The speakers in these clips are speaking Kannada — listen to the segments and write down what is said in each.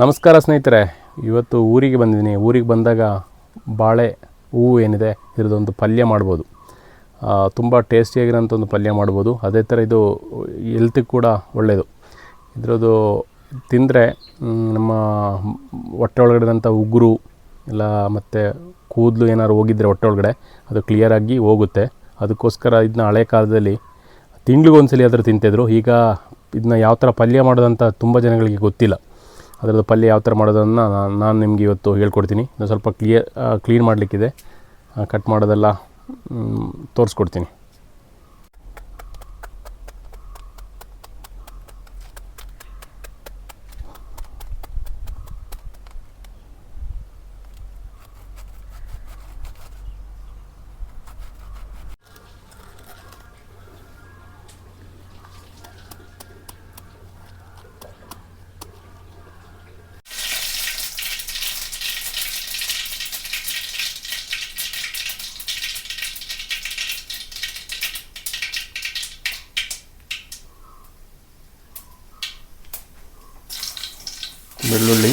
ನಮಸ್ಕಾರ ಸ್ನೇಹಿತರೆ, ಇವತ್ತು ಊರಿಗೆ ಬಂದಿದ್ದೀನಿ. ಊರಿಗೆ ಬಂದಾಗ ಬಾಳೆ ಹೂವು ಏನಿದೆ ಇದರದೊಂದು ಪಲ್ಯ ಮಾಡ್ಬೋದು. ತುಂಬ ಟೇಸ್ಟಿಯಾಗಿರೋಂಥ ಒಂದು ಪಲ್ಯ ಮಾಡ್ಬೋದು. ಅದೇ ಥರ ಇದು ಹೆಲ್ತಿಗೆ ಕೂಡ ಒಳ್ಳೆಯದು. ಇದರದ್ದು ತಿಂದರೆ ನಮ್ಮ ಹೊಟ್ಟೆ ಒಳಗಡೆದಂಥ ಉಗುರು ಇಲ್ಲ ಮತ್ತು ಕೂದಲು ಏನಾದ್ರು ಹೋಗಿದ್ದರೆ ಹೊಟ್ಟೆ ಒಳಗಡೆ ಅದು ಕ್ಲಿಯರಾಗಿ ಹೋಗುತ್ತೆ. ಅದಕ್ಕೋಸ್ಕರ ಇದನ್ನ ಹಳೆ ಕಾಲದಲ್ಲಿ ತಿಂಗಳಿಗೊಂದ್ಸಲಿ ಆದರೂ ತಿಂತಿದ್ರು. ಈಗ ಇದನ್ನ ಯಾವ ಥರ ಪಲ್ಯ ಮಾಡೋದಂತ ತುಂಬ ಜನಗಳಿಗೆ ಗೊತ್ತಿಲ್ಲ. ಅದರದ್ದು ಪಲ್ಯ ಯಾವ ಥರ ಮಾಡೋದನ್ನು ನಾನು ನಿಮಗೆ ಇವತ್ತು ಹೇಳ್ಕೊಡ್ತೀನಿ. ನಾನು ಸ್ವಲ್ಪ ಕ್ಲೀನ್ ಮಾಡಲಿಕ್ಕಿದೆ, ಕಟ್ ಮಾಡೋದೆಲ್ಲ ತೋರಿಸ್ಕೊಡ್ತೀನಿ. ಬೆಳ್ಳುಳ್ಳಿ,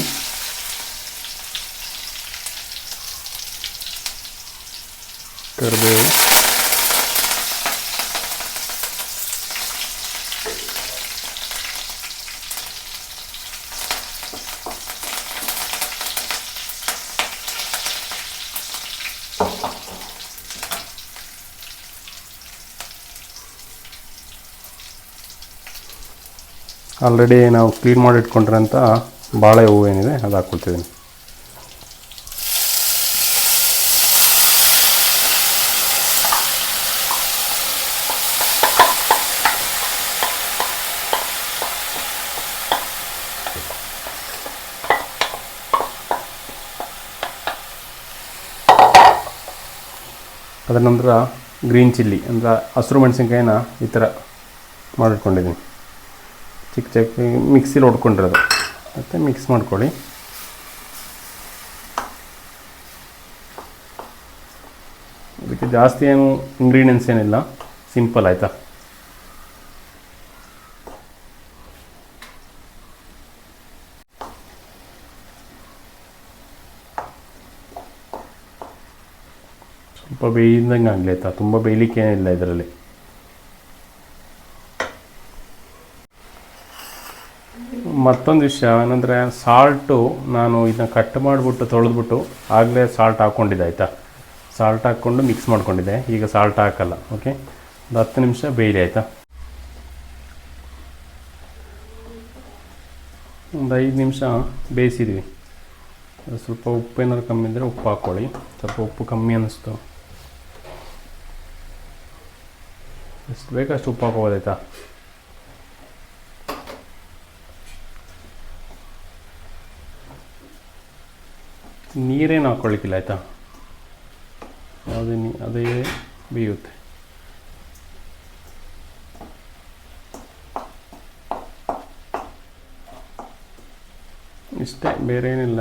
ಕರಿಬೇವು, ಆಲ್ರೆಡಿ ನಾವು ಕ್ಲೀನ್ ಮಾಡಿ ಇಟ್ಕೊಂಡ್ರಂಥ ಬಾಳೆ ಹೂವು ಏನಿದೆ ಅದು ಹಾಕ್ಕೊಳ್ತಿದ್ದೀನಿ. ಅದರ ನಂತರ ಗ್ರೀನ್ ಚಿಲ್ಲಿ ಅಂದರೆ ಹಸಿರು ಮೆಣಸಿನ್ಕಾಯಿನ ಈ ಥರ ಮಾಡಿಟ್ಕೊಂಡಿದ್ದೀನಿ. ಚಿಕ್ಕ ಚಿಕ್ಕ ಮಿಕ್ಸಿಲಿ ಹೊಡ್ಕೊಂಡಿರೋದು ಮತ್ತು ಮಿಕ್ಸ್ ಮಾಡ್ಕೊಳ್ಳಿ. ಅದಕ್ಕೆ ಜಾಸ್ತಿ ಏನು ಇಂಗ್ರೀಡಿಯೆಂಟ್ಸ್ ಏನಿಲ್ಲ, ಸಿಂಪಲ್ ಆಯಿತಾ. ಸ್ವಲ್ಪ ಬೇಯ್ದಂಗೆ ಆಗಲಿ ಆಯಿತಾ, ತುಂಬ ಬೇಯಲಿಕ್ಕೆ ಏನಿಲ್ಲ ಇದರಲ್ಲಿ. ಮತ್ತೊಂದು ವಿಷಯ ಏನಂದರೆ ಸಾಲ್ಟು ನಾನು ಇದನ್ನ ಕಟ್ ಮಾಡಿಬಿಟ್ಟು ತೊಳೆದ್ಬಿಟ್ಟು ಆಗಲೇ ಸಾಲ್ಟ್ ಹಾಕ್ಕೊಂಡಿದ್ದೆ ಆಯಿತಾ. ಸಾಲ್ಟ್ ಹಾಕ್ಕೊಂಡು ಮಿಕ್ಸ್ ಮಾಡ್ಕೊಂಡಿದ್ದೆ. ಈಗ ಸಾಲ್ಟ್ ಹಾಕಲ್ಲ. ಓಕೆ, ಒಂದು 10 ನಿಮಿಷ ಬೇಯಲಿ ಆಯಿತಾ. ಒಂದು 5 ನಿಮಿಷ ಬೇಯಿಸಿದ್ವಿ. ಸ್ವಲ್ಪ ಉಪ್ಪು ಏನಾದ್ರು ಕಮ್ಮಿ ಇದ್ದರೆ ಉಪ್ಪು ಹಾಕ್ಕೊಳ್ಳಿ. ಸ್ವಲ್ಪ ಉಪ್ಪು ಕಮ್ಮಿ ಅನ್ನಿಸ್ತು, ಎಷ್ಟು ಬೇಕಷ್ಟು ಉಪ್ಪು ಹಾಕೋಬೋದಾಯ್ತಾ. ನೀರೇನು ಹಾಕ್ಕೊಳ್ಳಿಕ್ಕಿಲ್ಲ ಆಯಿತಾ, ಯಾವುದೇ ಅದೇ ಬೇಯುತ್ತೆ. ಇಷ್ಟೇ, ಬೇರೆ ಏನಿಲ್ಲ.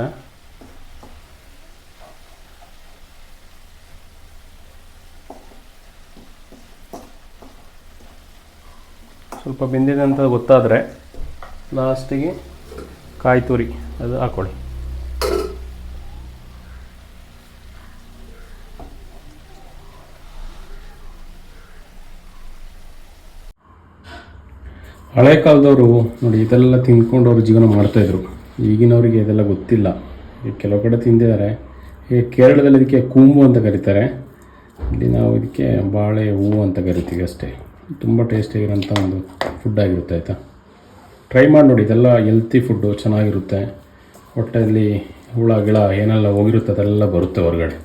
ಸ್ವಲ್ಪ ಬೆಂದಿದೆ ಅಂತ ಗೊತ್ತಾದರೆ ಲಾಸ್ಟಿಗೆ ಕಾಯಿ ತುರಿ ಅದು ಹಾಕ್ಕೊಳ್ಳಿ. ಹಳೆ ಕಾಲದವರು ನೋಡಿ ಇದೆಲ್ಲ ತಿಂದ್ಕೊಂಡು ಅವರು ಜೀವನ ಮಾಡ್ತಾಯಿದ್ರು. ಈಗಿನವರಿಗೆ ಇದೆಲ್ಲ ಗೊತ್ತಿಲ್ಲ. ಈಗ ಕೆಲವು ಕಡೆ ತಿಂದಿದ್ದಾರೆ. ಈಗ ಕೇರಳದಲ್ಲಿ ಇದಕ್ಕೆ ಕೂಂಬು ಅಂತ ಕರೀತಾರೆ, ಇಲ್ಲಿ ನಾವು ಇದಕ್ಕೆ ಬಾಳೆ ಹೂವು ಅಂತ ಕರಿತೀವಿ ಅಷ್ಟೇ. ತುಂಬ ಟೇಸ್ಟಿಯಾಗಿರೋಂಥ ಒಂದು ಫುಡ್ ಆಗಿರುತ್ತೆ ಆಯಿತಾ. ಟ್ರೈ ಮಾಡಿ ನೋಡಿ, ಇದೆಲ್ಲ ಹೆಲ್ತಿ ಫುಡ್ಡು, ಚೆನ್ನಾಗಿರುತ್ತೆ. ಹೊಟ್ಟೆಯಲ್ಲಿ ಹುಳ ಗಿಳ ಏನೆಲ್ಲ ಹೋಗಿರುತ್ತೆ ಅದೆಲ್ಲ ಬರುತ್ತೆ ಹೊರಗಡೆ.